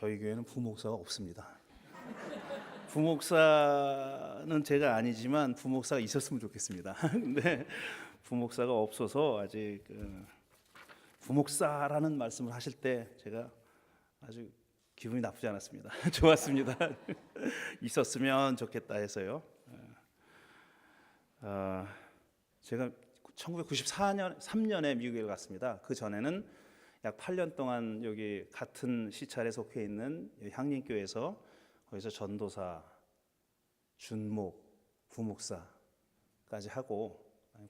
저희 교회는 부목사가 없습니다. 부목사는 제가 아니지만 부목사가 있었으면 좋겠습니다. 근데 부목사가 없어서 아직 부목사라는 말씀을 하실 때 제가 아주 기분이 나쁘지 않았습니다. 좋았습니다. 있었으면 좋겠다 해서요. 제가 1994년 미국에 갔습니다. 그 전에는 약 8년 동안 여기 같은 시찰에 속해 있는 향림교회에서 거기서 전도사, 준목, 부목사까지 하고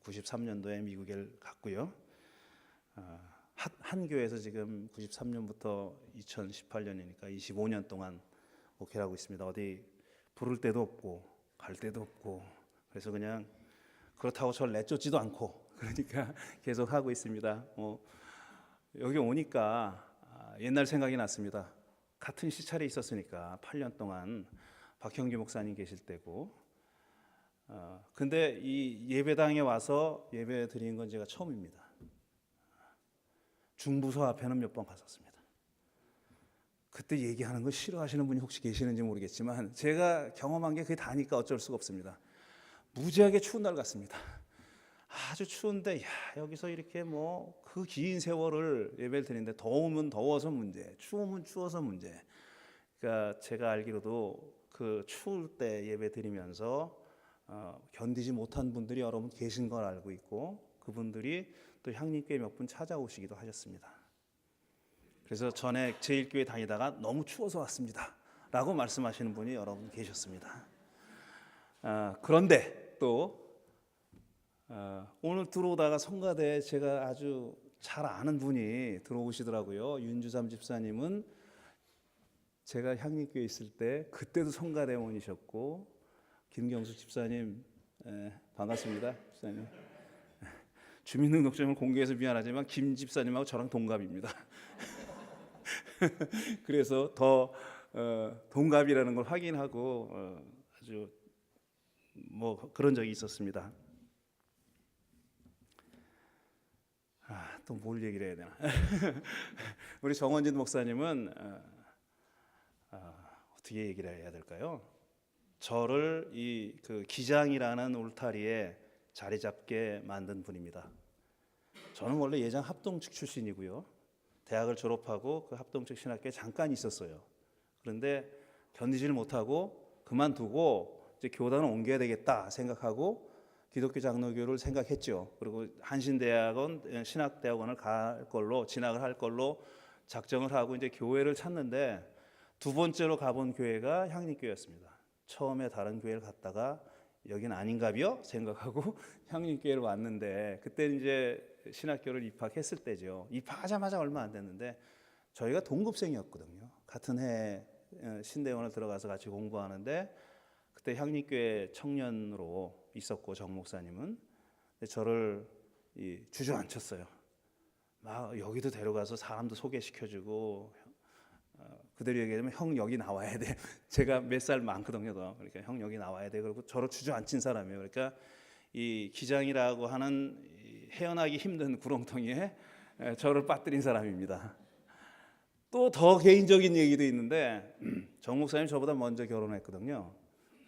93년도에 미국에 갔고요. 한 교회에서 지금 93년부터 2018년이니까 25년 동안 목회를 하고 있습니다. 어디 부를 데도 없고 갈 데도 없고 그래서 그냥 그렇다고 저를 내쫓지도 않고 그러니까 계속 하고 있습니다. 여기 오니까 옛날 생각이 났습니다. 같은 시찰에 있었으니까 8년 동안 박형규 목사님 계실 때고 근데 이 예배당에 와서 예배 드리는 건 제가 처음입니다. 중부서 앞에는 몇 번 갔었습니다. 그때 얘기하는 거 싫어하시는 분이 혹시 계시는지 모르겠지만 제가 경험한 게 그게 다니까 어쩔 수가 없습니다. 무지하게 추운 날 같습니다. 아주 추운데 여기서 이렇게 그 긴 세월을 예배를 드리는데 더우면 더워서 문제, 추우면 추워서 문제. 그러니까 제가 알기로도 그 추울 때 예배 드리면서 견디지 못한 분들이 여러분 계신 걸 알고 있고 그분들이 또 향림교회 몇 분 찾아오시기도 하셨습니다. 그래서 전에 제1교회 다니다가 너무 추워서 왔습니다 라고 말씀하시는 분이 여러분 계셨습니다. 그런데 또 오늘 들어오다가 성가대에 제가 아주 잘 아는 분이 들어오시더라고요. 윤주삼 집사님은 제가 향림교회 있을 때 그때도 성가대원이셨고 김경수 집사님 반갑습니다. 집사님. 주민등록증을 공개해서 미안하지만 김 집사님하고 저랑 동갑입니다. 그래서 더 동갑이라는 걸 확인하고 아주 그런 적이 있었습니다. 또 뭘 얘기를 해야 되나? 우리 정원진 목사님은 어떻게 얘기를 해야 될까요? 저를 이 기장이라는 울타리에 자리 잡게 만든 분입니다. 저는 원래 예장 합동측 출신이고요. 대학을 졸업하고 그 합동측 신학교에 잠깐 있었어요. 그런데 견디지를 못하고 그만두고 이제 교단을 옮겨야 되겠다 생각하고 기독교 장로교를 생각했죠. 그리고 한신대학원 신학대학원을 진학을 할 걸로 작정을 하고 이제 교회를 찾는데 두 번째로 가본 교회가 향림교회였습니다. 처음에 다른 교회를 갔다가 여긴 아닌가벼 생각하고 향림교회를 왔는데 그때 이제 신학교를 입학했을 때죠. 입학하자마자 얼마 안 됐는데 저희가 동급생이었거든요. 같은 해 신대원을 들어가서 같이 공부하는데 그때 향림교회 청년으로 있었고 정 목사님은 저를 주저앉혔어요. 막 여기도 데려가서 사람도 소개시켜주고 그대로 얘기하면 형 여기 나와야 돼. 제가 몇 살 많거든요. 그러니까 형 여기 나와야 돼. 그리고 저를 주저앉힌 사람이에요. 그러니까 이 기장이라고 하는 헤어나기 힘든 구렁텅이에 저를 빠뜨린 사람입니다. 또 더 개인적인 얘기도 있는데 정 목사님 저보다 먼저 결혼했거든요.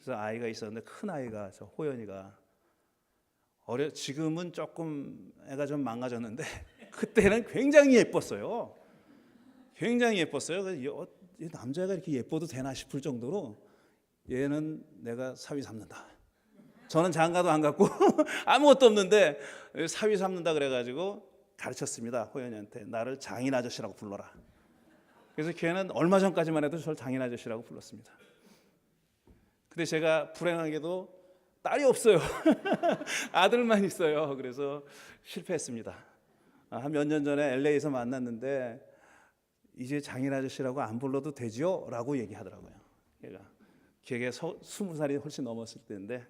그래서 아이가 있었는데 큰 아이가 저 호연이가 지금은 조금 애가 좀 망가졌는데 그때는 굉장히 예뻤어요. 굉장히 예뻤어요. 이 남자가 이렇게 예뻐도 되나 싶을 정도로 얘는 내가 사위 삼는다. 저는 장가도 안 갔고 아무것도 없는데 사위 삼는다 그래가지고 가르쳤습니다. 호연이한테 나를 장인 아저씨라고 불러라. 그래서 걔는 얼마 전까지만 해도 저를 장인 아저씨라고 불렀습니다. 근데 제가 불행하게도 딸이 없어요. 아들만 있어요. 그래서 실패했습니다. 한 몇 년 전에 LA에서 만났는데 이제 장인 아저씨라고 안 불러도 되죠? 라고 얘기하더라고요. 걔가 20살이 훨씬 넘었을 때인데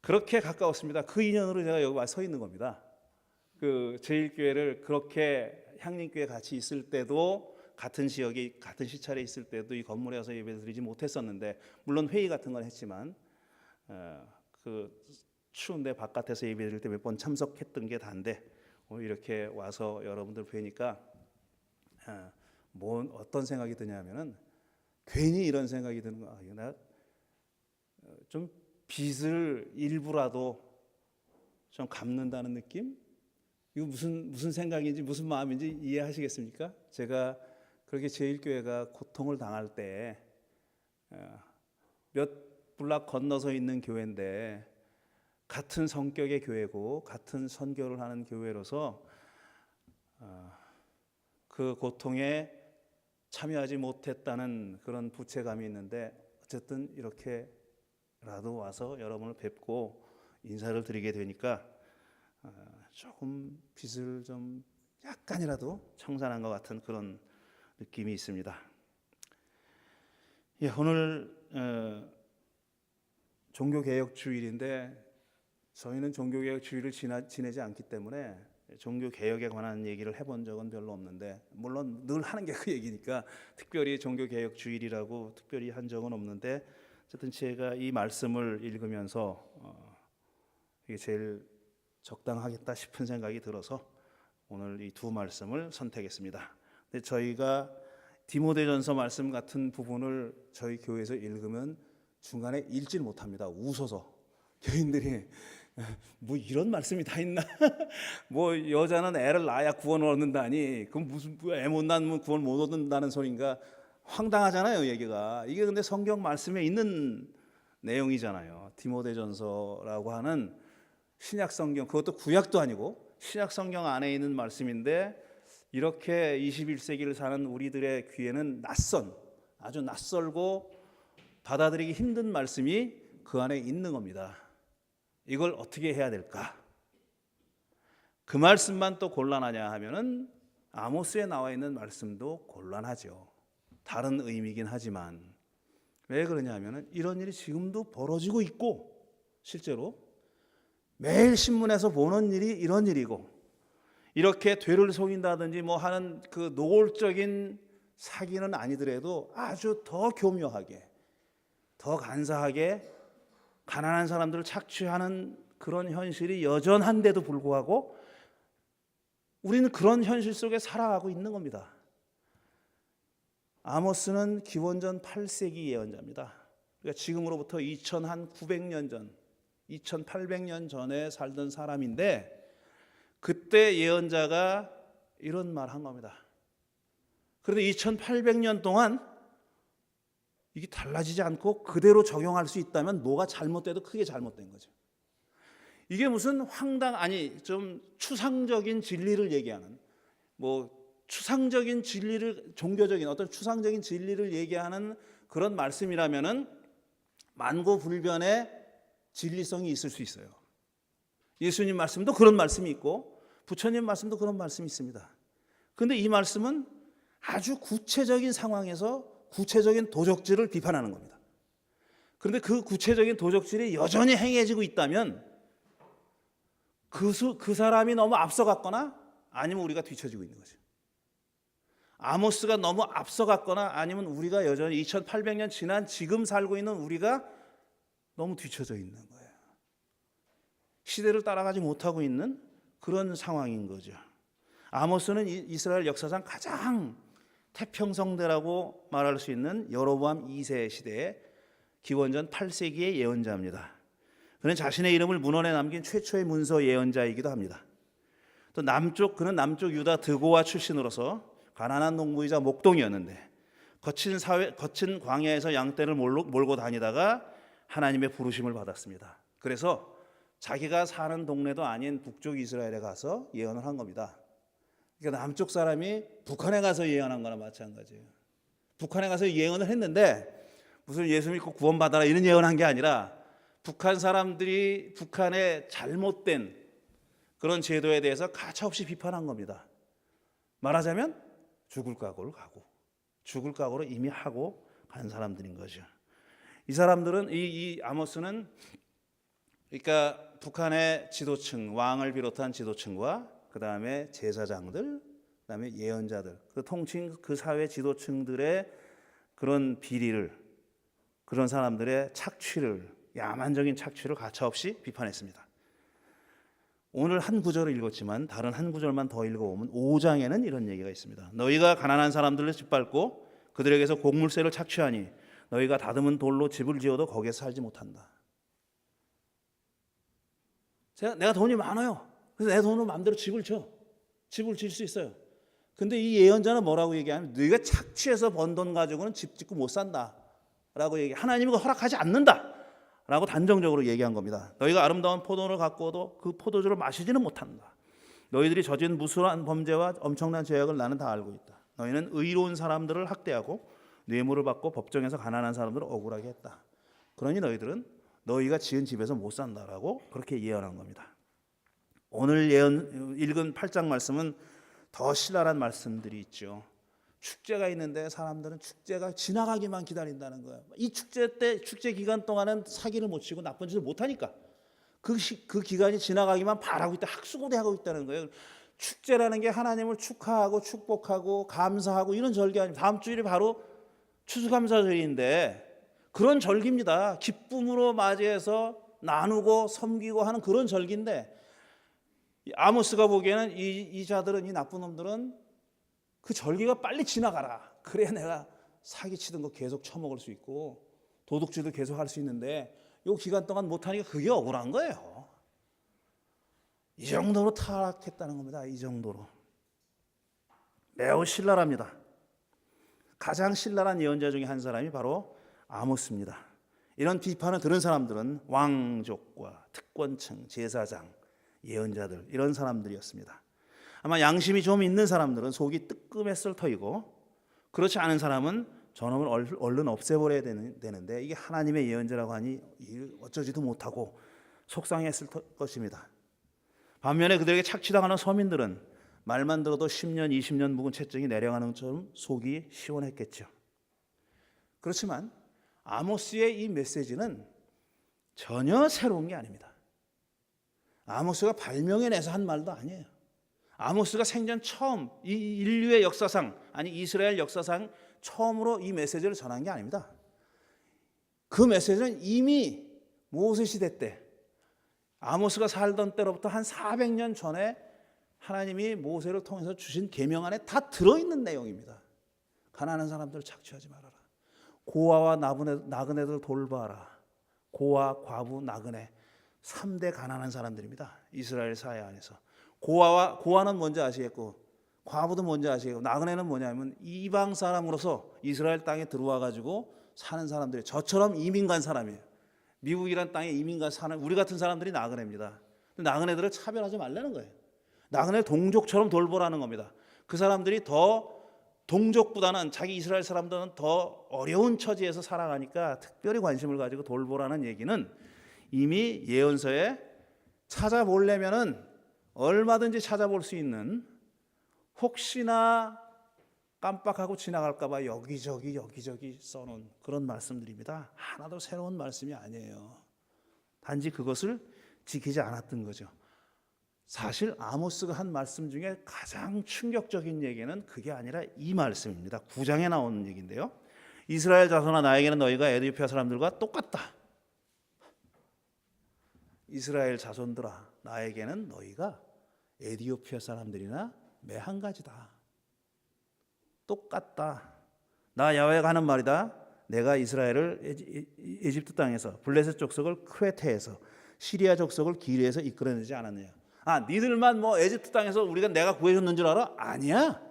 그렇게 가까웠습니다. 그 인연으로 제가 여기 와 서 있는 겁니다. 그 제1교회를 그렇게 향림교회 같이 있을 때도 같은 지역에 같은 시찰에 있을 때도 이 건물에 와서 예배를 드리지 못했었는데 물론 회의 같은 건 했지만 그 추운데 바깥에서 예배 드릴 때 몇 번 참석했던 게 다인데 이렇게 와서 여러분들 뵈니까 어떤 생각이 드냐면은 괜히 이런 생각이 드는 거야. 나 좀 빚을 일부라도 좀 갚는다는 느낌? 이거 무슨 생각인지 무슨 마음인지 이해하시겠습니까? 제가 그렇게 제1교회가 고통을 당할 때 몇 블락 건너서 있는 교회인데 같은 성격의 교회고 같은 선교를 하는 교회로서 그 고통에 참여하지 못했다는 그런 부채감이 있는데 어쨌든 이렇게라도 와서 여러분을 뵙고 인사를 드리게 되니까 조금 빚을 좀 약간이라도 청산한 것 같은 그런 느낌이 있습니다. 예, 오늘 종교개혁주일인데 저희는 종교개혁주일을 지내지 않기 때문에 종교개혁에 관한 얘기를 해본 적은 별로 없는데, 물론 늘 하는 게 그 얘기니까 특별히 종교개혁주일이라고 특별히 한 적은 없는데, 어쨌든 제가 이 말씀을 읽으면서 이게 제일 적당하겠다 싶은 생각이 들어서 오늘 이 두 말씀을 선택했습니다. 근데 저희가 디모데전서 말씀 같은 부분을 저희 교회에서 읽으면 중간에 읽질 못합니다. 웃어서 교인들이 뭐 이런 말씀이 다 있나? 뭐 여자는 애를 낳아야 구원을 얻는다니, 그럼 무슨 애 못 낳으면 구원 못 얻는다는 소린가? 황당하잖아요, 얘기가. 이게 근데 성경 말씀에 있는 내용이잖아요. 디모데전서라고 하는 신약 성경, 그것도 구약도 아니고 신약 성경 안에 있는 말씀인데, 이렇게 21세기를 사는 우리들의 귀에는 아주 낯설고 받아들이기 힘든 말씀이 그 안에 있는 겁니다. 이걸 어떻게 해야 될까? 그 말씀만 또 곤란하냐 하면은 아모스에 나와 있는 말씀도 곤란하죠. 다른 의미긴 하지만 왜 그러냐 하면은 이런 일이 지금도 벌어지고 있고, 실제로 매일 신문에서 보는 일이 이런 일이고, 이렇게 되를 속인다든지 뭐 하는 그 노골적인 사기는 아니더라도 아주 더 교묘하게, 더 간사하게 가난한 사람들을 착취하는 그런 현실이 여전한데도 불구하고 우리는 그런 현실 속에 살아가고 있는 겁니다. 아모스는 기원전 8세기 예언자입니다. 그러니까 지금으로부터 2900년 전, 2800년 전에 살던 사람인데, 그때 예언자가 이런 말 한 겁니다. 그런데 2800년 동안 이게 달라지지 않고 그대로 적용할 수 있다면 뭐가 잘못돼도 크게 잘못된 거죠. 이게 무슨 좀 추상적인 진리를 얘기하는, 뭐 추상적인 진리를, 종교적인 어떤 추상적인 진리를 얘기하는 그런 말씀이라면은 만고불변의 진리성이 있을 수 있어요. 예수님 말씀도 그런 말씀이 있고 부처님 말씀도 그런 말씀이 있습니다. 그런데 이 말씀은 아주 구체적인 상황에서 구체적인 도적질을 비판하는 겁니다. 그런데 그 구체적인 도적질이 여전히 행해지고 있다면 그 사람이 너무 앞서갔거나 아니면 우리가 뒤처지고 있는 거죠. 아모스가 너무 앞서갔거나 아니면 우리가 여전히 2800년 지난 지금 살고 있는 우리가 너무 뒤처져 있는 거예요. 시대를 따라가지 못하고 있는 그런 상황인 거죠. 아모스는 이스라엘 역사상 가장 태평성대라고 말할 수 있는 여로보암 2세 시대의 기원전 8세기의 예언자입니다. 그는 자신의 이름을 문헌에 남긴 최초의 문서 예언자이기도 합니다. 또 그는 남쪽 유다 드고와 출신으로서 가난한 농부이자 목동이었는데 거친 광야에서 양떼를 몰고 다니다가 하나님의 부르심을 받았습니다. 그래서 자기가 사는 동네도 아닌 북쪽 이스라엘에 가서 예언을 한 겁니다. 그러니까 남쪽 사람이 북한에 가서 예언한 거나 마찬가지예요. 북한에 가서 예언을 했는데 무슨 예수 믿고 구원받아라 이런 예언한 게 아니라 북한 사람들이 북한의 잘못된 그런 제도에 대해서 가차없이 비판한 겁니다. 말하자면 죽을 각오를 가고 죽을 각오를 이미 하고 간 사람들인 거죠. 이 사람들은 이 아모스는 그러니까 북한의 지도층, 왕을 비롯한 지도층과 그 다음에 제사장들, 그 다음에 예언자들, 그 통칭 그 사회 지도층들의 그런 비리를, 그런 사람들의 착취를, 야만적인 착취를 가차없이 비판했습니다. 오늘 한 구절을 읽었지만 다른 한 구절만 더 읽어보면 5장에는 이런 얘기가 있습니다. 너희가 가난한 사람들을 짓밟고 그들에게서 곡물세를 착취하니 너희가 다듬은 돌로 집을 지어도 거기에 살지 못한다. 내가 돈이 많아요. 그래서 내 돈으로 마음대로 집을 지을 수 있어요. 근데 이 예언자는 뭐라고 얘기하냐면 너희가 착취해서 번 돈 가지고는 집 짓고 못 산다 라고 하나님이 허락하지 않는다 라고 단정적으로 얘기한 겁니다. 너희가 아름다운 포도를 갖고도 그 포도주를 마시지는 못한다. 너희들이 저진 무수한 범죄와 엄청난 죄악을 나는 다 알고 있다. 너희는 의로운 사람들을 학대하고 뇌물을 받고 법정에서 가난한 사람들을 억울하게 했다. 그러니 너희들은 너희가 지은 집에서 못 산다라고 그렇게 예언한 겁니다. 오늘 읽은 8장 말씀은 더 신랄한 말씀들이 있죠. 축제가 있는데 사람들은 축제가 지나가기만 기다린다는 거예요. 이 축제 때 축제 기간 동안은 사기를 못 치고 나쁜 짓을 못 하니까 그 기간이 지나가기만 바라고 있다. 학수고대하고 있다는 거예요. 축제라는 게 하나님을 축하하고 축복하고 감사하고 이런 절기 아닙니까? 다음 주일이 바로 추수감사절인데 그런 절기입니다. 기쁨으로 맞이해서 나누고 섬기고 하는 그런 절기인데 아모스가 보기에는 이 자들은, 이 나쁜 놈들은 그 절기가 빨리 지나가라. 그래야 내가 사기치던 거 계속 처먹을 수 있고 도둑질도 계속 할 수 있는데 이 기간 동안 못하니까 그게 억울한 거예요. 이 정도로 타락했다는 겁니다. 이 정도로. 매우 신랄합니다. 가장 신랄한 예언자 중에 한 사람이 바로 아모스입니다. 이런 비판을 들은 사람들은 왕족과 특권층, 제사장, 예언자들 이런 사람들이었습니다. 아마 양심이 좀 있는 사람들은 속이 뜨끔했을 터이고 그렇지 않은 사람은 저놈을 얼른 없애버려야 되는데 이게 하나님의 예언자라고 하니 어쩌지도 못하고 속상했을 것입니다. 반면에 그들에게 착취당하는 서민들은 말만 들어도 10년, 20년 묵은 채증이 내려가는 것처럼 속이 시원했겠죠. 그렇지만 아모스의 이 메시지는 전혀 새로운 게 아닙니다. 아모스가 발명해내서 한 말도 아니에요. 아모스가 생전 처음 이 인류의 역사상, 아니 이스라엘 역사상 처음으로 이 메시지를 전한 게 아닙니다. 그 메시지는 이미 모세 시대 때 아모스가 살던 때로부터 한 400년 전에 하나님이 모세를 통해서 주신 계명 안에 다 들어있는 내용입니다. 가난한 사람들을 착취하지 말아라. 고아와 나그네들 돌봐라. 고아, 과부, 나그네 3대 가난한 사람들입니다. 이스라엘 사회 안에서. 고아는 뭔지 아시겠고 과부도 뭔지 아시겠고 나그네는 뭐냐면 이방 사람으로서 이스라엘 땅에 들어와 가지고 사는 사람들이 저처럼 이민 간 사람이에요. 미국이란 땅에 이민 간 사람, 우리 같은 사람들이 나그네입니다. 나그네들을 차별하지 말라는 거예요. 나그네 동족처럼 돌보라는 겁니다. 그 사람들이 더 동족보다는 자기 이스라엘 사람들은 더 어려운 처지에서 살아가니까 특별히 관심을 가지고 돌보라는 얘기는 이미 예언서에 찾아보려면은 얼마든지 찾아볼 수 있는, 혹시나 깜빡하고 지나갈까 봐 여기저기 써놓은 그런 말씀들입니다. 하나도 새로운 말씀이 아니에요. 단지 그것을 지키지 않았던 거죠. 사실 아모스가 한 말씀 중에 가장 충격적인 얘기는 그게 아니라 이 말씀입니다. 9장에 나오는 얘기인데요. 이스라엘 자손아, 나에게는 너희가 에티오피아 사람들과 똑같다. 이스라엘 자손들아, 나에게는 너희가 에티오피아 사람들이나 매한 가지다. 똑같다. 나 야훼가 하는 말이다. 내가 이스라엘을 에집트 땅에서, 블레셋 족속을 크레테에서, 시리아 족속을 기르에서 이끌어내지 않았느냐. 니들만 에집트 땅에서 내가 구해줬는 줄 알아? 아니야.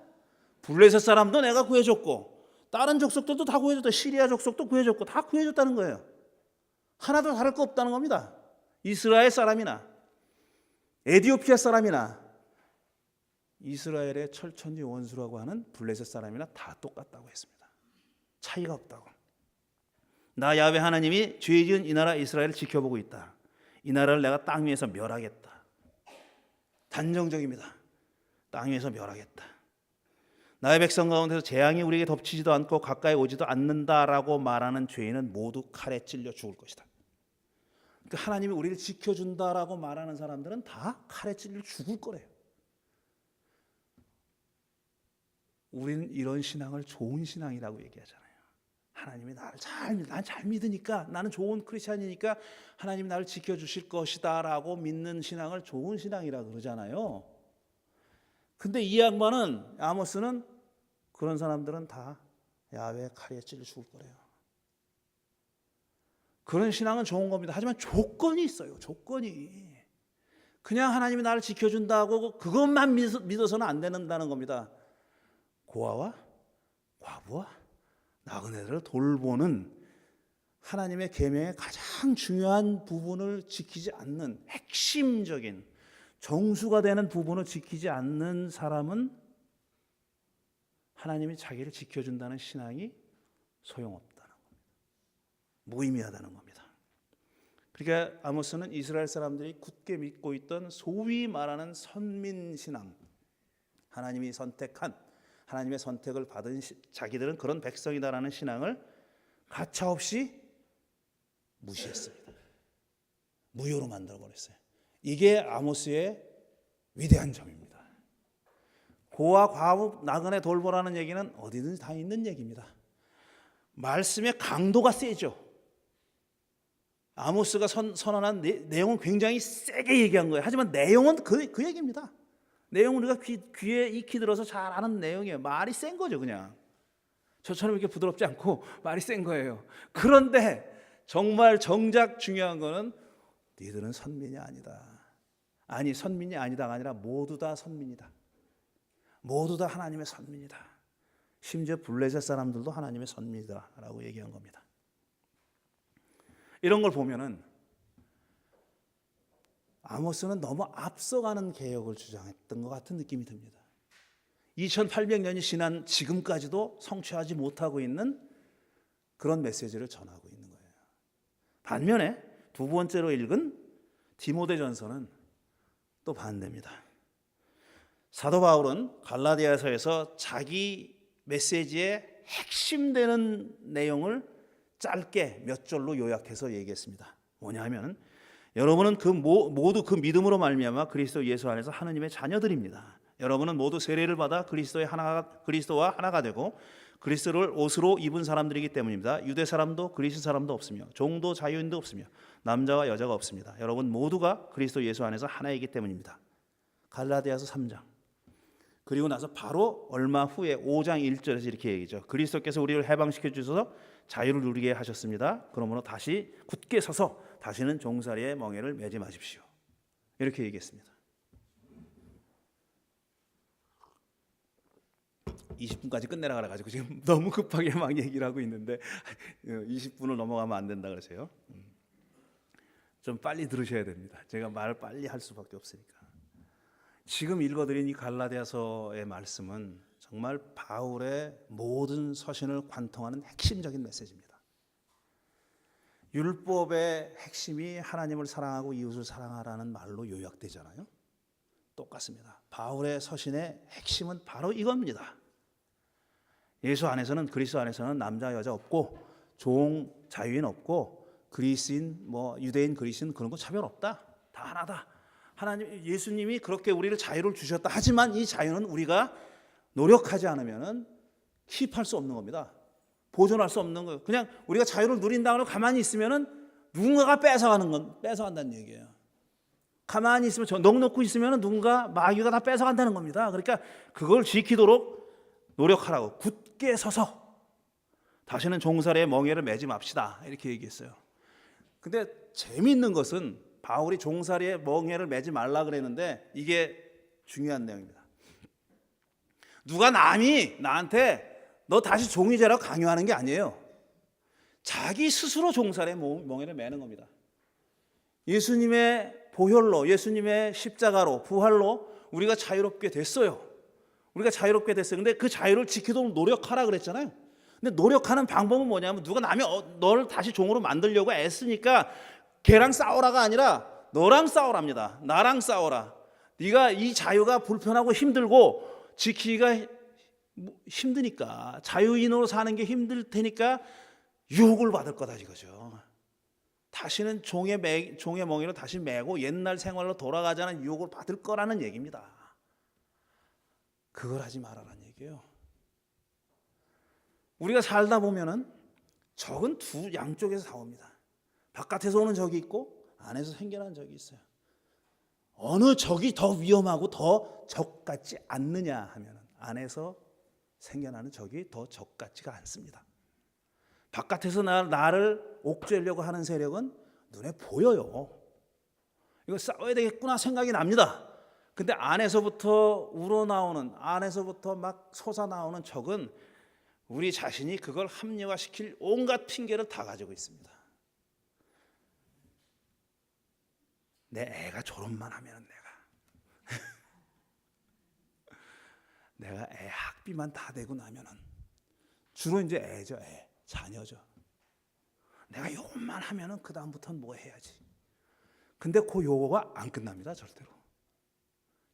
블레셋 사람도 내가 구해줬고 다른 족속들도 다 구해줬다. 시리아 족속도 구해줬고 다 구해줬다는 거예요. 하나도 다를 거 없다는 겁니다. 이스라엘 사람이나 에티오피아 사람이나 이스라엘의 철천지 원수라고 하는 블레셋 사람이나 다 똑같다고 했습니다. 차이가 없다고. 나 야훼 하나님이 죄 지은 이 나라 이스라엘을 지켜보고 있다. 이 나라를 내가 땅 위에서 멸하겠다. 단정적입니다. 땅 위에서 멸하겠다. 나의 백성 가운데서 재앙이 우리에게 덮치지도 않고 가까이 오지도 않는다라고 말하는 죄인은 모두 칼에 찔려 죽을 것이다. 그러니까 하나님이 우리를 지켜준다라고 말하는 사람들은 다 칼에 찔려 죽을 거래요. 우리는 이런 신앙을 좋은 신앙이라고 얘기하잖아요. 하나님이 난 잘 믿으니까, 나는 좋은 크리스찬이니까 하나님이 나를 지켜주실 것이다 라고 믿는 신앙을 좋은 신앙이라 그러잖아요. 근데 이 양반은, 아모스는, 그런 사람들은 다 야훼의 칼에 찔려 죽을 거래요. 그런 신앙은 좋은 겁니다. 하지만 조건이 있어요. 조건이. 그냥 하나님이 나를 지켜준다고 그것만 믿어서는 안 된다는 겁니다. 고아와 과부와 나그네들을 돌보는 하나님의 계명의 가장 중요한 부분을 지키지 않는, 핵심적인 정수가 되는 부분을 지키지 않는 사람은 하나님이 자기를 지켜준다는 신앙이 소용없다는 겁니다. 무의미하다는 겁니다. 그러니까 아모스는 이스라엘 사람들이 굳게 믿고 있던 소위 말하는 선민신앙, 하나님이 선택한, 하나님의 선택을 받은 자기들은 그런 백성이다라는 신앙을 가차없이 무시했습니다. 무효로 만들어버렸어요. 이게 아모스의 위대한 점입니다. 고아 과부 나그네 돌보라는 얘기는 어디든지 다 있는 얘기입니다. 말씀의 강도가 세죠. 아모스가 선언한 내용은 굉장히 세게 얘기한 거예요. 하지만 내용은 그 얘기입니다. 내용은 우리가 귀에 익히 들어서 잘 아는 내용이에요. 말이 센 거죠, 그냥. 저처럼 이렇게 부드럽지 않고 말이 센 거예요. 그런데 정말 정작 중요한 거는 너희들은 선민이 아니다. 아니, 선민이 아니다가 아니라 모두 다 선민이다. 모두 다 하나님의 선민이다. 심지어 블레셋 사람들도 하나님의 선민이다라고 얘기한 겁니다. 이런 걸 보면은 아모스는 너무 앞서가는 개혁을 주장했던 것 같은 느낌이 듭니다. 2800년이 지난 지금까지도 성취하지 못하고 있는 그런 메시지를 전하고 있는 거예요. 반면에 두 번째로 읽은 디모데전서는 또 반대입니다. 사도 바울은 갈라디아서에서 자기 메시지의 핵심되는 내용을 짧게 몇 절로 요약해서 얘기했습니다. 뭐냐 하면, 여러분은 모두 그 믿음으로 말미암아 그리스도 예수 안에서 하느님의 자녀들입니다. 여러분은 모두 세례를 받아 그리스도와 하나가 되고 그리스도를 옷으로 입은 사람들이기 때문입니다. 유대 사람도 그리스 사람도 없으며 종도 자유인도 없으며 남자와 여자가 없습니다. 여러분 모두가 그리스도 예수 안에서 하나이기 때문입니다. 갈라디아서 3장. 그리고 나서 바로 얼마 후에 5장 1절에서 이렇게 얘기죠. 그리스도께서 우리를 해방시켜 주셔서 자유를 누리게 하셨습니다. 그러므로 다시 굳게 서서 다시는 종살이의 멍에를 매지 마십시오. 이렇게 얘기했습니다. 20분까지 끝내라 그래가지고 지금 너무 급하게 막 얘기를 하고 있는데 20분을 넘어가면 안 된다 그러세요. 좀 빨리 들으셔야 됩니다. 제가 말을 빨리 할 수밖에 없으니까. 지금 읽어드린 이 갈라디아서의 말씀은 정말 바울의 모든 서신을 관통하는 핵심적인 메시지입니다. 율법의 핵심이 하나님을 사랑하고 이웃을 사랑하라는 말로 요약되잖아요. 똑같습니다. 바울의 서신의 핵심은 바로 이겁니다. 예수 안에서는, 그리스도 안에서는 남자 여자 없고 종 자유인 없고 그리스인 유대인 그리스인 그런 거 차별 없다. 다 하나다. 하나님 예수님이 그렇게 우리를 자유를 주셨다. 하지만 이 자유는 우리가 노력하지 않으면은 킵할 수 없는 겁니다. 보존할 수 없는 거예요. 그냥 우리가 자유를 누린다고 가만히 있으면은 누군가가 뺏어간다는 얘기예요. 가만히 있으면 넉넉히 있으면은 누군가 마귀가 다 뺏어간다는 겁니다. 그러니까 그걸 지키도록 노력하라고, 굳게 서서 다시는 종살이의 멍에를 매지 맙시다, 이렇게 얘기했어요. 근데 재미있는 것은 바울이 종살이의 멍에를 매지 말라 그랬는데 이게 중요한 내용입니다. 누가 남이 나한테 너 다시 종이 되라고 강요하는 게 아니에요. 자기 스스로 종살이의 멍에를 매는 겁니다. 예수님의 보혈로, 예수님의 십자가로, 부활로 우리가 자유롭게 됐어요. 우리가 자유롭게 됐어요. 근데 그 자유를 지키도록 노력하라 그랬잖아요. 근데 노력하는 방법은 뭐냐면, 누가 남이 너를 다시 종으로 만들려고 애쓰니까 걔랑 싸우라가 아니라 너랑 싸우랍니다. 나랑 싸워라. 네가 이 자유가 불편하고 힘들고 지키기가 힘드니까, 자유인으로 사는 게 힘들 테니까 유혹을 받을 거다 이거죠. 다시는 종의 멍에를 다시 매고 옛날 생활로 돌아가자는 유혹을 받을 거라는 얘기입니다. 그걸 하지 말아라는 얘기예요. 우리가 살다 보면은 적은 두 양쪽에서 나옵니다. 바깥에서 오는 적이 있고 안에서 생겨나는 적이 있어요. 어느 적이 더 위험하고 더 적 같지 않느냐 하면 안에서 생겨나는 적이 더 적 같지가 않습니다. 바깥에서 나를 옥죄려고 하는 세력은 눈에 보여요. 이거 싸워야 되겠구나 생각이 납니다. 근데 안에서부터 우러나오는, 안에서부터 막 솟아나오는 적은 우리 자신이 그걸 합리화시킬 온갖 핑계를 다 가지고 있습니다. 내 애가 졸업만 하면 내가 애 학비만 다 되고 나면은, 주로 이제 애죠, 애, 자녀죠. 내가 요것만 하면은 그 다음부터는 뭐 해야지. 근데 그 요거가 안 끝납니다, 절대로.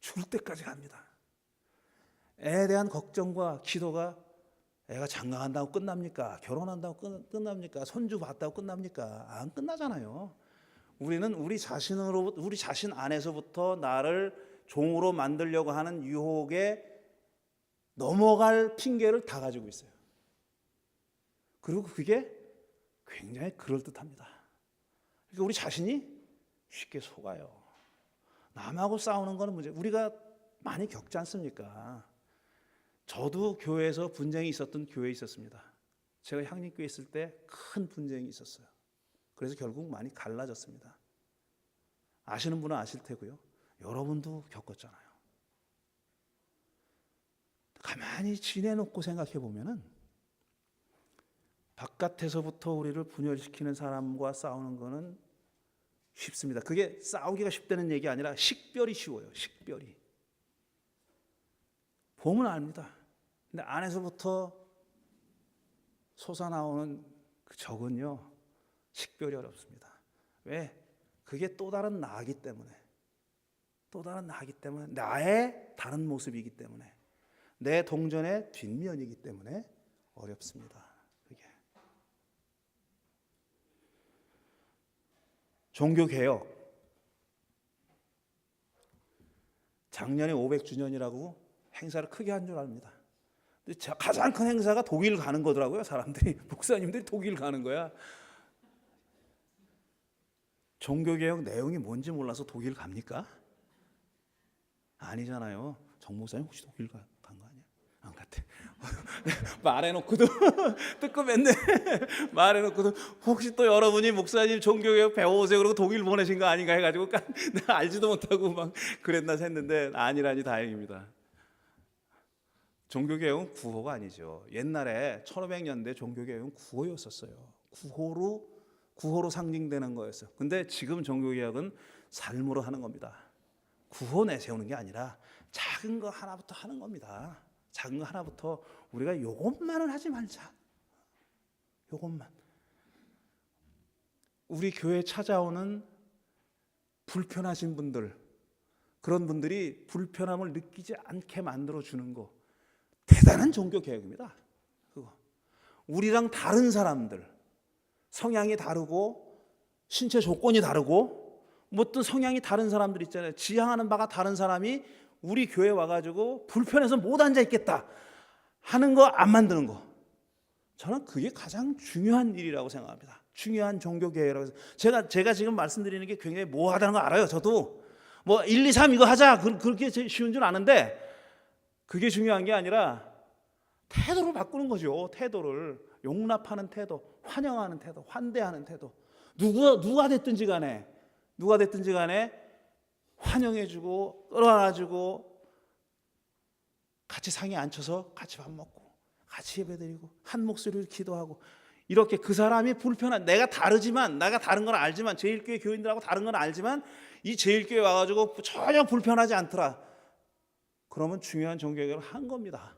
죽을 때까지 갑니다. 애에 대한 걱정과 기도가 애가 장가간다고 끝납니까? 결혼한다고 끝납니까? 손주 봤다고 끝납니까? 안 끝나잖아요. 우리는 우리 자신 안에서부터 나를 종으로 만들려고 하는 유혹에 넘어갈 핑계를 다 가지고 있어요. 그리고 그게 굉장히 그럴듯합니다. 그러니까 우리 자신이 쉽게 속아요. 남하고 싸우는 거는 문제. 우리가 많이 겪지 않습니까? 저도 교회에서 분쟁이 있었던 교회에 있었습니다. 제가 향림교회 있을 때 큰 분쟁이 있었어요. 그래서 결국 많이 갈라졌습니다. 아시는 분은 아실 테고요. 여러분도 겪었잖아요. 가만히 지내놓고 생각해 보면은 바깥에서부터 우리를 분열시키는 사람과 싸우는 거는 쉽습니다. 그게 싸우기가 쉽다는 얘기 아니라 식별이 쉬워요. 식별이. 보면 압니다. 근데 안에서부터 솟아나오는 그 적은요, 식별이 어렵습니다. 왜? 그게 또 다른 나이기 때문에. 또 다른 나이기 때문에. 나의 다른 모습이기 때문에. 내 동전의 뒷면이기 때문에 어렵습니다. 그게. 종교개혁. 작년에 500주년이라고 행사를 크게 한 줄 압니다. 근데 가장 큰 행사가 독일 가는 거더라고요. 사람들이, 목사님들이 독일 가는 거야. 종교개혁 내용이 뭔지 몰라서 독일 갑니까? 아니잖아요. 정 목사님 혹시 독일 간 거 아니야? 안 갔대. 말해놓고도 뜨끔했네. 말해놓고도 혹시 또 여러분이 목사님 종교개혁 배워오세요 그러고 독일 보내신 거 아닌가 해가지고 내가 알지도 못하고 막 그랬나 했는데 아니라니 다행입니다. 종교개혁은 구호가 아니죠. 옛날에 1500년대 종교개혁은 구호였었어요. 구호로 상징되는 거였어요. 근데 지금 종교개혁은 삶으로 하는 겁니다. 구호 내세우는 게 아니라 작은 거 하나부터 하는 겁니다. 작은 거 하나부터 우리가 요것만은 하지 말자. 요것만. 우리 교회에 찾아오는 불편하신 분들, 그런 분들이 불편함을 느끼지 않게 만들어주는 거 대단한 종교개혁입니다. 그거. 우리랑 다른 사람들, 성향이 다르고 신체 조건이 다르고 뭐 어떤 성향이 다른 사람들 있잖아요. 지향하는 바가 다른 사람이 우리 교회에 와가지고 불편해서 못 앉아있겠다 하는 거 안 만드는 거. 저는 그게 가장 중요한 일이라고 생각합니다. 중요한 종교개혁이라고 해서 제가 지금 말씀드리는 게 굉장히 모호하다는 거 알아요. 저도 뭐 1, 2, 3 이거 하자 그렇게 쉬운 줄 아는데 그게 중요한 게 아니라 태도를 바꾸는 거죠. 태도를 용납하는 태도, 환영하는 태도, 환대하는 태도. 누가 됐든지 간에 환영해주고 끌어안아주고 같이 상에 앉혀서 같이 밥 먹고 같이 예배드리고 한 목소리로 기도하고 이렇게 그 사람이 불편한 내가 다르지만 내가 다른 건 알지만 제일교회 교인들하고 다른 건 알지만 이 제일교회 와가지고 전혀 불편하지 않더라. 그러면 중요한 종교개혁을 한 겁니다.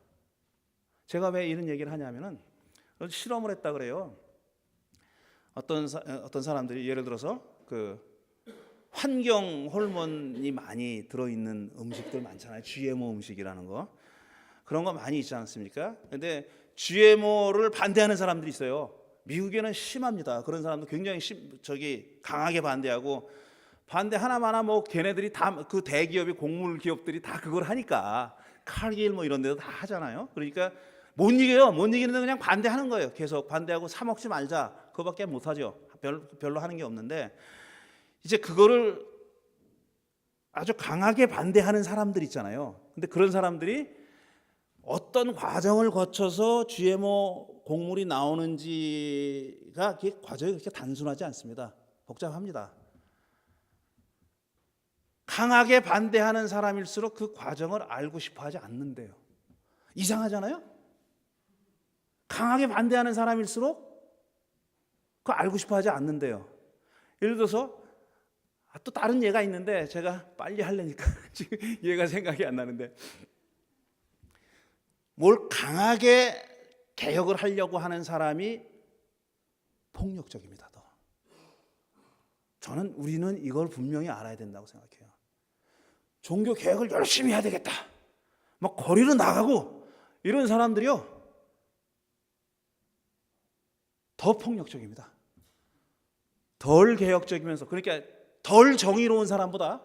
제가 왜 이런 얘기를 하냐면은 실험을 했다 그래요. 어떤 사람들이 예를 들어서 그 환경 호르몬이 많이 들어있는 음식들 많잖아요. GMO 음식이라는 거. 그런 거 많이 있지 않습니까? 근데 GMO를 반대하는 사람들이 있어요. 미국에는 심합니다. 그런 사람도 굉장히 강하게 반대하고 반대 하나마나 뭐 걔네들이 다 그 대기업이 곡물 기업들이 다 그걸 하니까 칼길 뭐 이런 데도 다 하잖아요. 그러니까 못 이겨요. 못 이기는데 그냥 반대하는 거예요. 계속 반대하고 사 먹지 말자. 그거밖에 못 하죠. 별로 하는 게 없는데 이제 그거를 아주 강하게 반대하는 사람들 있잖아요. 근데 그런 사람들이 어떤 과정을 거쳐서 GMO 곡물이 나오는지가 과정이 그렇게 단순하지 않습니다. 복잡합니다. 강하게 반대하는 사람일수록 그 과정을 알고 싶어 하지 않는데요. 이상하잖아요? 강하게 반대하는 사람일수록 그거 알고 싶어 하지 않는데요. 예를 들어서 또 다른 예가 있는데 제가 빨리 하려니까 지금 얘가 생각이 안 나는데 뭘 강하게 개혁을 하려고 하는 사람이 폭력적입니다. 저는 우리는 이걸 분명히 알아야 된다고 생각해요. 종교 개혁을 열심히 해야 되겠다. 막 거리로 나가고 이런 사람들이요. 더 폭력적입니다. 덜 개혁적이면서 그러니까 덜 정의로운 사람보다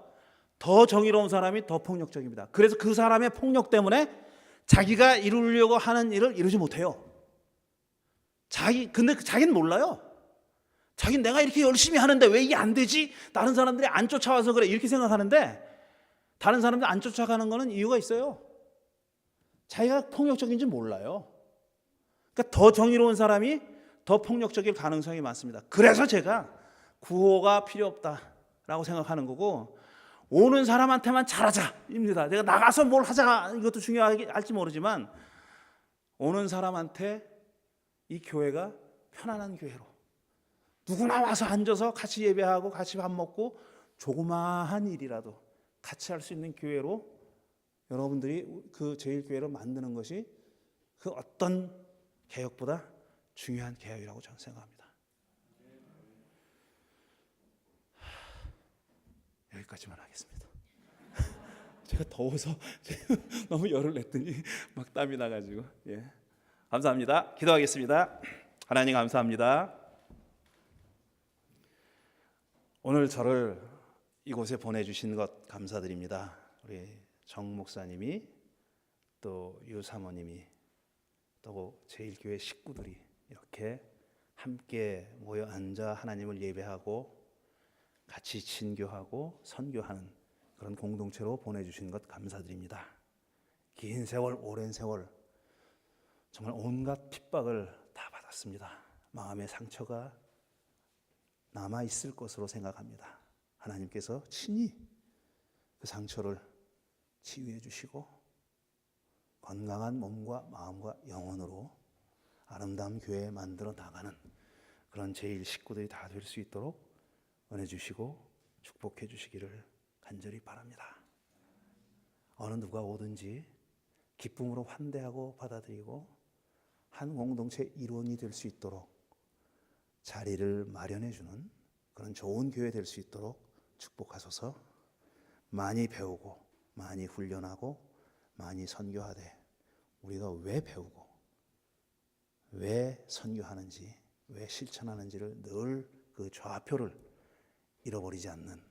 더 정의로운 사람이 더 폭력적입니다. 그래서 그 사람의 폭력 때문에 자기가 이루려고 하는 일을 이루지 못해요. 근데 자기는 몰라요. 자기는 내가 이렇게 열심히 하는데 왜 이게 안 되지? 다른 사람들이 안 쫓아와서 그래 이렇게 생각하는데 다른 사람들 안 쫓아가는 거는 이유가 있어요. 자기가 폭력적인지 몰라요. 그러니까 더 정의로운 사람이 더 폭력적일 가능성이 많습니다. 그래서 제가 구호가 필요 없다라고 생각하는 거고 오는 사람한테만 잘하자입니다. 내가 나가서 뭘 하자 이것도 중요할지 모르지만 오는 사람한테 이 교회가 편안한 교회로 누구나 와서 앉아서 같이 예배하고 같이 밥 먹고 조그마한 일이라도 같이 할 수 있는 교회로 여러분들이 그 제일교회를 만드는 것이 그 어떤 개혁보다 중요한 개혁이라고 저는 생각합니다. 여기까지만 하겠습니다. 제가 더워서 너무 열을 냈더니 막 땀이 나가지고 감사합니다. 기도하겠습니다. 하나님 감사합니다. 오늘 저를 이곳에 보내주신 것 감사드립니다. 우리 정 목사님이 또 유 사모님이 또 제일교회 식구들이 이렇게 함께 모여 앉아 하나님을 예배하고 같이 친교하고 선교하는 그런 공동체로 보내주신 것 감사드립니다. 긴 세월 오랜 세월 정말 온갖 핍박을 다 받았습니다. 마음의 상처가 남아있을 것으로 생각합니다. 하나님께서 친히 그 상처를 치유해 주시고 건강한 몸과 마음과 영혼으로 아름다운 교회 만들어 나가는 그런 제일 식구들이 다 될 수 있도록 은혜 주시고 축복해 주시기를 간절히 바랍니다. 어느 누가 오든지 기쁨으로 환대하고 받아들이고 한 공동체 일원이 될 수 있도록 자리를 마련해 주는 그런 좋은 교회 될 수 있도록 축복하소서. 많이 배우고 많이 훈련하고 많이 선교하되 우리가 왜 배우고 왜 선교하는지 왜 실천하는지를 늘 그 좌표를 잃어버리지 않는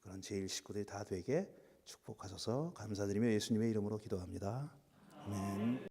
그런 제일 식구들이 다 되게 축복하소서. 감사드리며 예수님의 이름으로 기도합니다. 아멘.